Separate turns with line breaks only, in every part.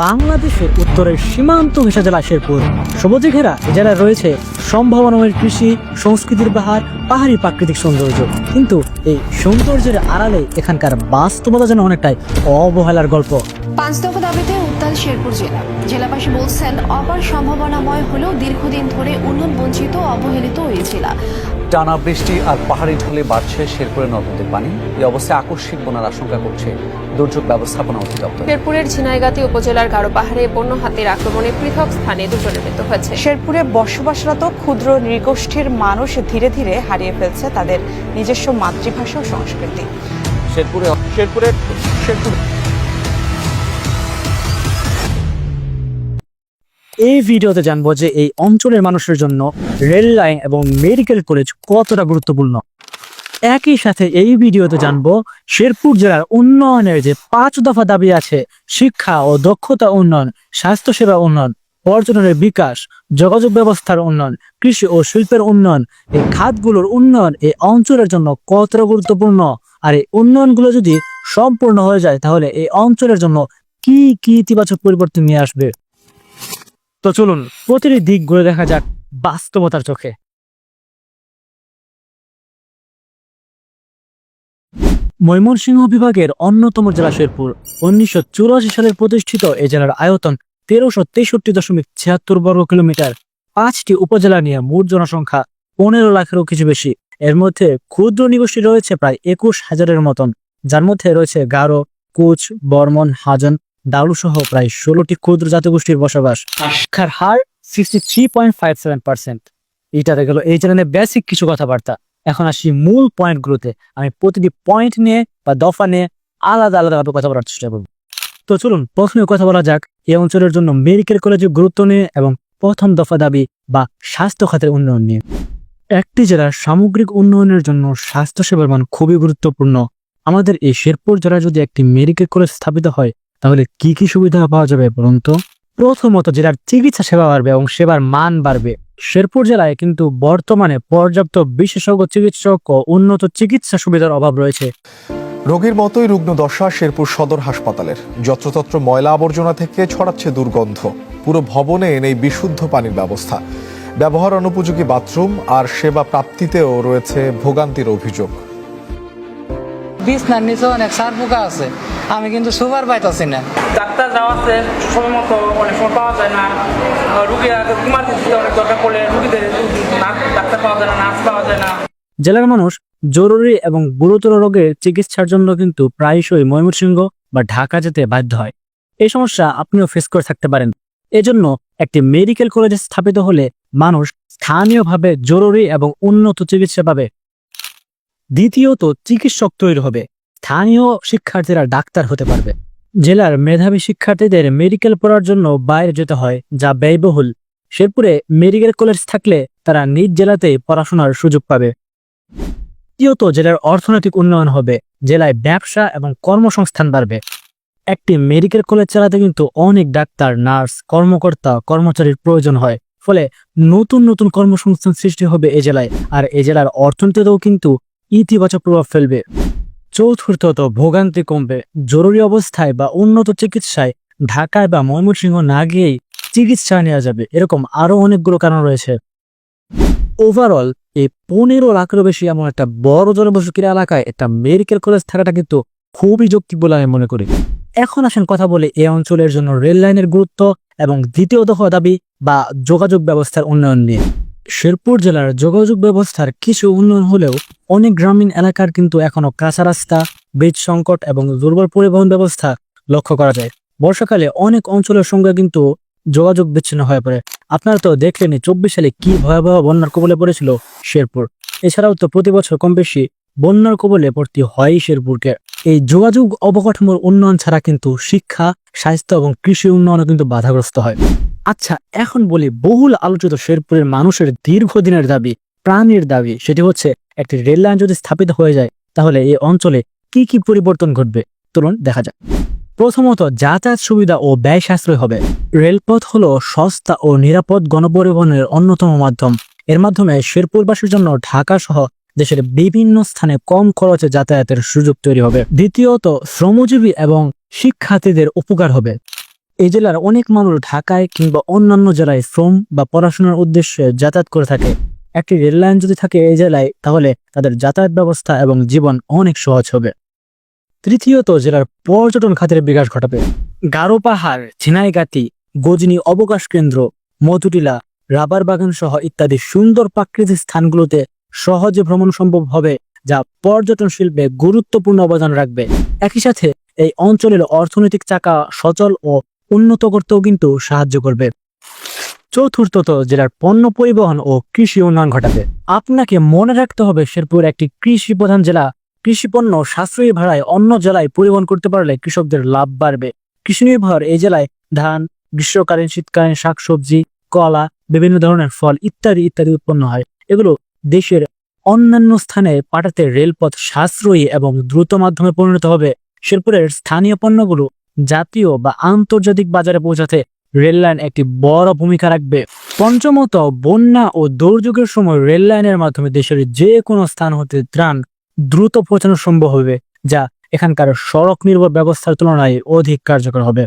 বাংলাদেশের উত্তরের সীমান্ত ঘেঁষা জেলা শেরপুর। সবুজে ঘেরা এ জেলায় রয়েছে সম্ভাবনাময় কৃষি, সংস্কৃতির বাহার, পাহাড়ি প্রাকৃতিক সৌন্দর্য। কিন্তু এই সৌন্দর্যের আড়ালে এখানকার বাস্তবতা যেন অনেকটাই অবহেলার গল্প।
5 দফা দাবিতে উত্তাল শেরপুর জেলা। জেলাবাসী বলছেন, অপার সম্ভাবনাময় হলেও দীর্ঘদিন ধরে উন্নয়ন বঞ্চিত অবহেলিত এই জেলা।
টানা বৃষ্টি আর পাহাড়ি ঢলে বাড়ছে শেরপুরের নদীর পানি। এই অবস্থায় আকস্মিক বন্যার আশঙ্কা করছে দুর্যোগ ব্যবস্থাপনা অধিদপ্তর।
শেরপুরের ঝিনাইগাতি উপজেলার গারো পাহাড়ে বন্য হাতির আক্রমণে পৃথক স্থানে দুজনের মৃত্যু হয়েছে।
শেরপুরে বসবাসরত ক্ষুদ্র নৃগোষ্ঠীর মানুষ ধীরে ধীরে হারিয়ে ফেলছে তাদের নিজস্ব মাতৃভাষা ও সংস্কৃতি।
শেরপুরে
এই ভিডিওতে জানবো যে এই অঞ্চলের মানুষের জন্য রেল লাইন এবং মেডিকেল কলেজ কতটা গুরুত্বপূর্ণ। একই সাথে এই ভিডিওতে জানবো শেরপুর জেলার উন্নয়নের যে 5 দফা দাবি আছে, শিক্ষা ও দক্ষতা উন্নয়ন, স্বাস্থ্যসেবা উন্নয়ন, পর্যটনের বিকাশ, যোগাযোগ ব্যবস্থার উন্নয়ন, কৃষি ও শিল্পের উন্নয়ন, এই খাতগুলোর উন্নয়ন এই অঞ্চলের জন্য কতটা গুরুত্বপূর্ণ। আর এই উন্নয়নগুলো যদি সম্পূর্ণ হয়ে যায় তাহলে এই অঞ্চলের জন্য কি কি ইতিবাচক পরিবর্তন নিয়ে আসবে। তো চলুন প্রতিটি দিক ঘুরে দেখা যাক বাস্তবতার চোখে। ময়মনসিংহ বিভাগের অন্যতম জেলা শেরপুর। 1984 সালে প্রতিষ্ঠিত এই জেলার আয়তন 1363.76 বর্গ কিলোমিটার। 5টি উপজেলা নিয়ে মোট জনসংখ্যা 15 লাখেরও কিছু বেশি। এর মধ্যে ক্ষুদ্র নৃগোষ্ঠী রয়েছে প্রায় 21,000-এর মতন, যার মধ্যে রয়েছে গারো, কুচ, বর্মন, হাজং, দাউলু সহ প্রায় 16টি ক্ষুদ্র জাতিগোষ্ঠীর বসবাস। শিক্ষার হার 63.57%। এইটাতে গেল এই চ্যানেলে বেসিক কিছু কথাবার্তা। এখন আসি মূল পয়েন্টগুলোতে। আমি প্রতিটি পয়েন্ট নিয়ে বা দফা নিয়ে আলাদা আলাদাভাবে কথা বলার চেষ্টা করব। তো চলুন প্রথমে কথা বলা যাক এই অঞ্চলের জন্য মেডিকেল কলেজের গুরুত্ব নিয়ে এবং প্রথম দফা দাবি বা স্বাস্থ্য খাতের উন্নয়ন নিয়ে। একটি জেলার সামগ্রিক উন্নয়নের জন্য স্বাস্থ্যসেবার মান খুবই গুরুত্বপূর্ণ। আমাদের এই শেরপুর জেলায় যদি একটি মেডিকেল কলেজ স্থাপিত হয় তাহলে কি কি সুবিধা পাওয়া যাবে বলুন তো? প্রথমত জেলার চিকিৎসা সেবা বাড়বে এবং সেবার মান বাড়বে। শেরপুর জেলায় কিন্তু বর্তমানে পর্যাপ্ত বিশেষজ্ঞ চিকিৎসক ও উন্নত চিকিৎসা সুবিধার অভাব রয়েছে।
রোগীর মতোই রুগ্ন দশা শেরপুর সদর হাসপাতালের। যত্রতত্র ময়লা আবর্জনা থেকে ছড়াচ্ছে দুর্গন্ধ। পুরো ভবনে নেই বিশুদ্ধ পানির ব্যবস্থা, ব্যবহার অনুপযোগী বাথরুম আর সেবা প্রাপ্তিতেও রয়েছে ভোগান্তির অভিযোগ।
বিছনার নিচে অনেক সার পোকা আছে, আমি কিন্তু সুপার পাইতেছি না।
ডাক্তার যাওয়া আছে সময় মতো অনেক সময় পাওয়া যায় না। রুগীরা ইমার্জেন্সিতে অনেক দরকার পড়লে রুগীদের ডাক্তার পাওয়া যায় না, নার্স পাওয়া যায় না।
জেলার মানুষ জরুরি এবং গুরুতর রোগের চিকিৎসার জন্য কিন্তু প্রায়শই ময়মনসিংহ বা ঢাকা যেতে বাধ্য হয়। এই সমস্যা আপনিও ফেস করে থাকতে পারেন। এজন্য একটি মেডিকেল কলেজ স্থাপিত হলে মানুষ স্থানীয়ভাবে জরুরি এবং উন্নত চিকিৎসা পাবে। দ্বিতীয়ত চিকিৎসক তৈরি হবে, স্থানীয় শিক্ষার্থীরা ডাক্তার হতে পারবে। জেলার মেধাবী শিক্ষার্থীদের মেডিকেল পড়ার জন্য বাইরে যেতে হয়, যা ব্যয়বহুল। শেরপুরে মেডিকেল কলেজ থাকলে তারা নিজ জেলাতেই পড়াশোনার সুযোগ পাবে। তৃতীয়ত জেলার অর্থনৈতিক উন্নয়ন হবে, জেলায় ব্যবসা এবং কর্মসংস্থান বাড়বে। একটি মেডিকেল কলেজ চালাতে কিন্তু অনেক ডাক্তার, নার্স, কর্মকর্তা, কর্মচারীর প্রয়োজন হয়। ফলে নতুন নতুন কর্মসংস্থান সৃষ্টি হবে এ জেলায়, আর এ জেলার অর্থনীতিতেও কিন্তু ইতিবাচক প্রভাব ফেলবে। চতুর্থত ভোগান্তি কমবে। জরুরি অবস্থায় বা উন্নত চিকিৎসায় ঢাকায় বা ময়মনসিংহ না গিয়েই চিকিৎসা নেওয়া যাবে। এরকম আরো অনেকগুলো কারণ রয়েছে। ওভারঅল এই 15 লাখেরও বেশি এমন একটা বড় জনবসতির এলাকায় একটা মেডিকেল কলেজ থাকাটা কিন্তু খুবই যৌক্তিক বলে আমি মনে করি। এখন আসেন কথা বলে এই অঞ্চলের জন্য রেল লাইনের গুরুত্ব এবং দ্বিতীয় দফা দাবি বা যোগাযোগ ব্যবস্থার উন্নয়ন নিয়ে। শেরপুর জেলার যোগাযোগ ব্যবস্থার কিছু উন্নয়ন হলেও অনেক গ্রামীণ এলাকার কিন্তু এখনো কাঁচা রাস্তা, ব্রিজ সংকট এবং দুর্বল পরিবহন ব্যবস্থা লক্ষ্য করা যায়। বর্ষাকালে অনেক অঞ্চলের সঙ্গে কিন্তু যোগাযোগ বিচ্ছিন্ন হয়ে পড়ে। আপনারা তো দেখলেনই 24 সালে কি ভয়াবহ বন্যার কবলে পড়েছিল শেরপুর। এছাড়াও তো প্রতি বছর কম বেশি বন্যার কবলে পড়তে হয় শেরপুরকে। এই যোগাযোগ অবকাঠামোর উন্নয়ন ছাড়া কিন্তু শিক্ষা, স্বাস্থ্য এবং কৃষি উন্নয়নও কিন্তু বাধাগ্রস্ত হয়। আচ্ছা, এখন বলি বহুল আলোচিত শেরপুরের মানুষের দীর্ঘদিনের দাবি, প্রাণীর দাবি, সেটি হচ্ছে একটি রেল লাইন যদি স্থাপিত হয়ে যায় তাহলে এই অঞ্চলে কি কি পরিবর্তন ঘটবে চলুন দেখা যাক। প্রথমত যাতায়াত সুবিধা ও ব্যয় সাশ্রয় হবে। রেলপথ হলো সস্তা ও নিরাপদ গণপরিবহনের অন্যতম মাধ্যম। এর মাধ্যমে শেরপুরবাসীর জন্য ঢাকা সহ দেশের বিভিন্ন স্থানে কম খরচে যাতায়াতের সুযোগ তৈরি হবে। দ্বিতীয়ত শ্রমজীবী এবং শিক্ষার্থীদের উপকার হবে। এই জেলার অনেক মানুষ ঢাকায় কিংবা অন্যান্য জেলায় শ্রম বা পড়াশোনার উদ্দেশ্যে যাতায়াত করে থাকে। একটি রেল লাইন যদি থাকে এই জেলায়, তাহলে তাদের যাতায়াত ব্যবস্থা এবং জীবন অনেক সহজ হবে। তৃতীয়ত, জেলার পর্যটন খাতের বিকাশ ঘটাবে। গারো পাহাড়, ঝিনাইগাতি, গজনী অবকাশ কেন্দ্র, মধুটিলা, রাবার বাগান সহ ইত্যাদি সুন্দর প্রাকৃতিক স্থানগুলোতে সহজে ভ্রমণ সম্ভব হবে, যা পর্যটন শিল্পে গুরুত্বপূর্ণ অবদান রাখবে। একই সাথে এই অঞ্চলের অর্থনৈতিক চাকা সচল ও উন্নত করতেও কিন্তু সাহায্য করবে। চতুর্থত, জেলার পণ্য পরিবহন ও কৃষি উন্নয়ন ঘটাবে। আপনাকে মনে রাখতে হবে শেরপুর একটি কৃষি প্রধান জেলা। কৃষি পণ্য সাশ্রয়ী ভাড়ায় অন্য জেলায় পরিবহন করতে পারলে কৃষকদের লাভ বাড়বে। কৃষি নির্ভর এই জেলায় ধান, গ্রীষ্মকালীন শীতকালীন শাকসবজি, কলা, বিভিন্ন ধরনের ফল ইত্যাদি ইত্যাদি উৎপন্ন হয়। এগুলো দেশের অন্যান্য স্থানে পাঠাতে রেলপথ সাশ্রয়ী এবং দ্রুত মাধ্যমে পরিণত হবে। শেরপুরের স্থানীয় পণ্যগুলো জাতীয় বা আন্তর্জাতিক বাজারে পৌঁছাতে রেল লাইন একটি বড় ভূমিকা রাখবে। পঞ্চমত, বন্যা ও দুর্যোগের সময় রেল লাইনের মাধ্যমে দেশের যে কোনো স্থান হতে ত্রাণ দ্রুত পৌঁছানো সম্ভব হবে, যা এখানকার সড়ক নির্ভর ব্যবস্থার তুলনায় অধিক কার্যকর হবে।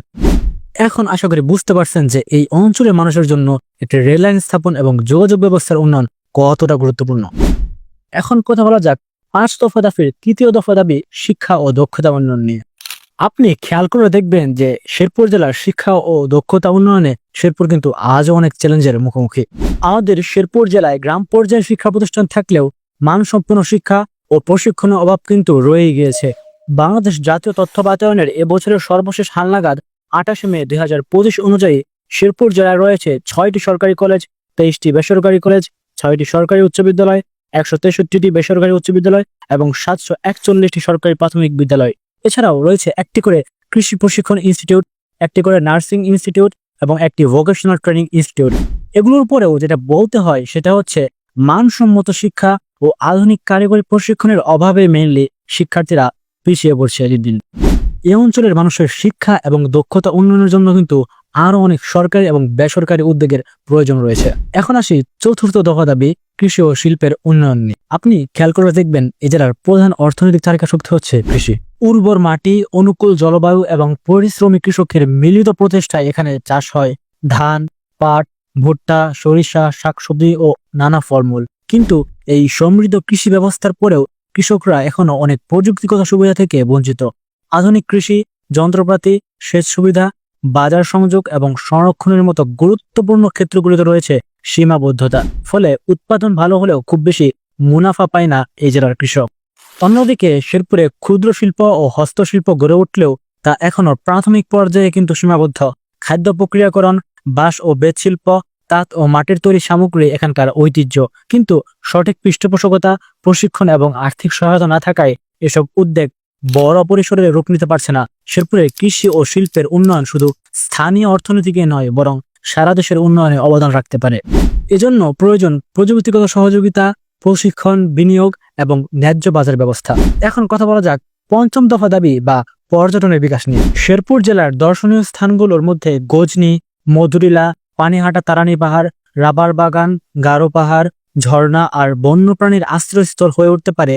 এখন আশা করি বুঝতে পারছেন যে এই অঞ্চলের মানুষের জন্য একটি রেল লাইন স্থাপন এবং যোগাযোগ ব্যবস্থার উন্নয়ন কতটা গুরুত্বপূর্ণ। এখন কথা বলা যাক 5 দফা দাবির তৃতীয় দফা দাবি, শিক্ষা ও দক্ষতা উন্নয়ন নিয়ে। আপনি খেয়াল করে দেখবেন যে শেরপুর জেলার শিক্ষা ও দক্ষতা উন্নয়নে শেরপুর কিন্তু আজও অনেক চ্যালেঞ্জের মুখোমুখি। আমাদের শেরপুর জেলায় গ্রাম পর্যায়ে শিক্ষা প্রতিষ্ঠান থাকলেও মানসম্পন্ন শিক্ষা ও প্রশিক্ষণের অভাব কিন্তু রয়েই গিয়েছে। বাংলাদেশ জাতীয় তথ্য বাতায়নের এবছরের সর্বশেষ হালনাগাদ 28 মে 2025 অনুযায়ী শেরপুর জেলায় রয়েছে 6টি সরকারি কলেজ, 23টি বেসরকারি কলেজ, 6টি সরকারি উচ্চ বিদ্যালয়, 163টি বেসরকারি উচ্চ বিদ্যালয় এবং 741টি সরকারি প্রাথমিক বিদ্যালয়। এছাড়াও রয়েছে একটি করে কৃষি প্রশিক্ষণ ইনস্টিটিউট, একটি করে নার্সিং ইনস্টিটিউট এবং একটি ভোকেশনাল ট্রেনিং ইনস্টিটিউট। এগুলোর পরেও যেটা বলতে হয় সেটা হচ্ছে মানসম্মত শিক্ষা ও আধুনিক কারিগরি প্রশিক্ষণের অভাবে মেইনলি শিক্ষার্থীরা পিছিয়ে পড়ছে দিন। এই অঞ্চলের মানুষের শিক্ষা এবং দক্ষতা উন্নয়নের জন্য কিন্তু আরো অনেক সরকারি এবং বেসরকারি উদ্যোগের প্রয়োজন রয়েছে। এখন আসি চতুর্থ দফা দাবি, কৃষি ও শিল্পের উন্নয়ন নিয়ে। আপনি খেয়াল করে দেখবেন এই জেলার প্রধান অর্থনৈতিক চালিকা শক্তি হচ্ছে কৃষি। উর্বর মাটি, অনুকূল জলবায়ু এবং পরিশ্রমী কৃষকের মিলিত প্রচেষ্টায় এখানে চাষ হয় ধান, পাট, ভুট্টা, সরিষা, শাকসবজি ও নানা ফলমূল। কিন্তু এই সমৃদ্ধ কৃষি ব্যবস্থার পরেও কৃষকরা এখনো অনেক প্রযুক্তিগত সুবিধা থেকে বঞ্চিত। আধুনিক কৃষি যন্ত্রপাতি, সেচ সুবিধা, বাজার সংযোগ এবং সংরক্ষণের মতো গুরুত্বপূর্ণ ক্ষেত্রগুলিতে রয়েছে সীমাবদ্ধতা। ফলে উৎপাদন ভালো হলেও খুব বেশি মুনাফা পায় না এই জেলার কৃষক। অন্যদিকে শেরপুরে ক্ষুদ্র শিল্প ও হস্তশিল্প গড়ে উঠলেও তা এখনো প্রাথমিক পর্যায়ে কিন্তু সীমাবদ্ধ। খাদ্য প্রক্রিয়াকরণ, বাঁশ ও বেত শিল্প, তাঁত ও মাটির তৈরি সামগ্রী এখানকার ঐতিহ্য। কিন্তু সঠিক পৃষ্ঠপোষকতা, প্রশিক্ষণ এবং আর্থিক সহায়তা না থাকায় এসব উদ্যোগ বড় পরিসরে রূপ নিতে পারছে না। শেরপুরে কৃষি ও শিল্পের উন্নয়ন শুধু স্থানীয় অর্থনীতিকে নয়, বরং সারা দেশের উন্নয়নে অবদান রাখতে পারে। এজন্য প্রয়োজন প্রযুক্তিগত সহযোগিতা, প্রশিক্ষণ, বিনিয়োগ এবং ন্যায্য বাজার ব্যবস্থা। এখন কথা বলা যাক পঞ্চম দফা দাবি বা পর্যটনের বিকাশ নিয়ে। শেরপুর জেলার দর্শনীয় স্থানগুলোর মধ্যে গজনী, মধুরিলা, পানিহাটা তারানি পাহাড়, রাবার বাগান, গারো পাহাড়, ঝর্ণা আর বন্যপ্রাণীর আশ্রয়স্থল হয়ে উঠতে পারে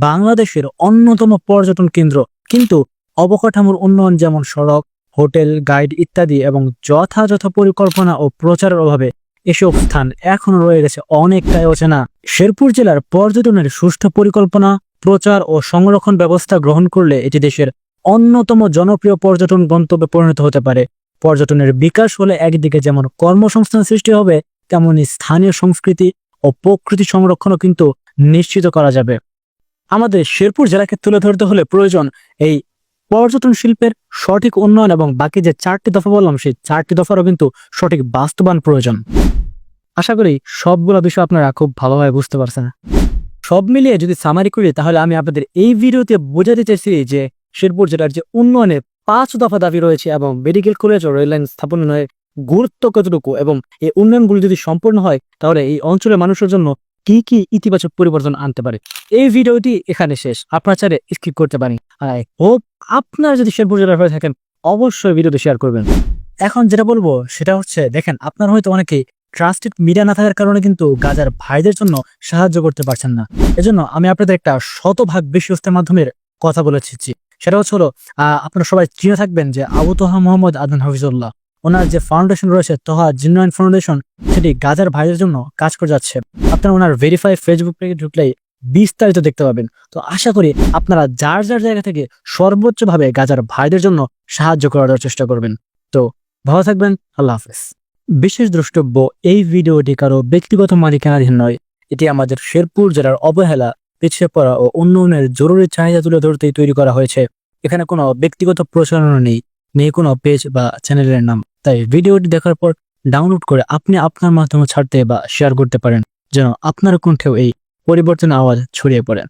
বাংলাদেশের অন্যতম পর্যটন কেন্দ্র। কিন্তু অবকাঠামোর উন্নয়ন যেমন সড়ক, হোটেল, গাইড ইত্যাদি এবং যথাযথ পরিকল্পনা ও প্রচারের অভাবে এসব স্থান এখনো রয়ে গেছে অনেকটাই অচেনা। শেরপুর জেলার পর্যটনের সুষ্ঠু পরিকল্পনা, প্রচার ও সংরক্ষণ ব্যবস্থা গ্রহণ করলে এটি দেশের অন্যতম জনপ্রিয় পর্যটন গন্তব্যে পরিণত হতে পারে। পর্যটনের বিকাশ হলে একদিকে যেমন কর্মসংস্থান সৃষ্টি হবে, তেমনি স্থানীয় সংস্কৃতি ও প্রকৃতি সংরক্ষণও কিন্তু নিশ্চিত করা যাবে। আমাদের শেরপুর জেলাকে তুলে ধরতে হলে প্রয়োজন এই পর্যটন শিল্পের সঠিক উন্নয়ন এবং বাকি যে 4টি দফা বললাম সেই 4টি দফারও কিন্তু সঠিক বাস্তবায়ন প্রয়োজন। আশা করি সবগুলো বিষয় আপনারা খুব ভালোভাবে বুঝতে পারছেন। সব মিলিয়ে যদি সামারি করি তাহলে আমি আপনাদের এই ভিডিওতে বোঝাতে চাইছি যে শেরপুর জেলার যে উন্নয়নে 5 দফা দাবি রয়েছে এবং মেডিকেল কলেজ ও রেল লাইন স্থাপনের গুরুত্ব কতটুকু এবং এই উন্নয়নগুলি যদি সম্পূর্ণ হয় তাহলে এই অঞ্চলের মানুষের জন্য কি কি ইতিবাচক পরিবর্তন আনতে পারে। এই ভিডিওটি এখানে শেষ, আপনারা চাইলে স্কিপ করতে পারেন। আই হোপ আপনারা যদি শেরপুর জেলার হয়ে থাকেন অবশ্যই ভিডিওটি শেয়ার করবেন। এখন যেটা বলবো সেটা হচ্ছে, দেখেন আপনারা হয়তো অনেকেই ট্রাস্টেড মিডিয়া না থাকার কারণে কিন্তু গাজার ভাইদের জন্য সাহায্য করতে পারছেন না। এজন্য আমি আপনাদের একটা 100% বেশি হস্তের মাধ্যমে কথা বলেছি। সেটা হলো আপনারা সবাই চিনে থাকবেন যে আবু তোহা মোহাম্মদ আদনান হাফিজুল্লাহ, ওনার যে ফাউন্ডেশন রয়েছে তোহা জিন্নাইন ফাউন্ডেশন, সেটি গাজার ভাইদের জন্য কাজ করে যাচ্ছে। আপনারা ওনার ভেরিফাই ফেসবুক পেজে ঢুকলেই বিস্তারিত দেখতে পাবেন। তো আশা করি আপনারা যার যার জায়গা থেকে সর্বোচ্চভাবে গাজার ভাইদের জন্য সাহায্য করার চেষ্টা করবেন। তো ভালো থাকবেন, আল্লাহ হাফেজ। বিশেষ দ্রষ্টব্য, এই ভিডিওটি কারো ব্যক্তিগত মালিকানাধীন নয়। এটি আমাদের শেরপুর জেলার অবহেলা, পিছিয়ে পড়া ও উন্নয়নের জরুরি চাহিদা তুলে ধরতেই তৈরি করা হয়েছে। এখানে কোনো ব্যক্তিগত প্রচারণা নেই কোনো পেজ বা চ্যানেলের নাম। তাই ভিডিওটি দেখার পর ডাউনলোড করে আপনি আপনার মাধ্যমে ছাড়তে বা শেয়ার করতে পারেন, যেন আপনার কণ্ঠেও এই পরিবর্তনের আওয়াজ ছড়িয়ে পড়ে।